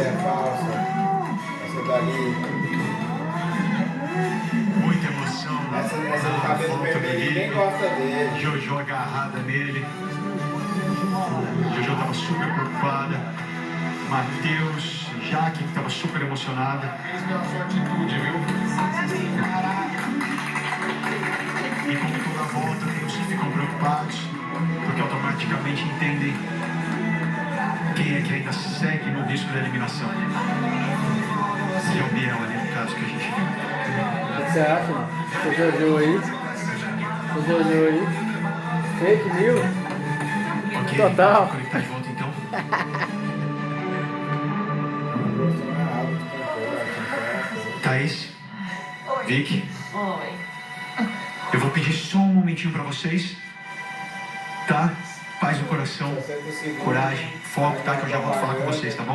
é falsa. Essa dali. Muita emoção. Essa do cabelo vermelho, ninguém gosta dele. Jojo agarrada nele. Jojo tava super preocupada. Matheus, Jaque, que tava super emocionada. Parabéns pela sua atitude, viu? E como toda volta, tem os que ficam preocupados, porque automaticamente entendem quem é que ainda segue no risco da eliminação. Que é o Biel ali, no caso que a gente viu. O que você acha, mano? Você Jojo aí? Você Jojo aí? Fake news? Ok, Total. vou conectar de volta então. Thaís, Vicky, Oi. eu vou pedir só um momentinho pra vocês, tá? Paz no coração, coragem, foco, tá? Que eu já volto falar com vocês, tá bom?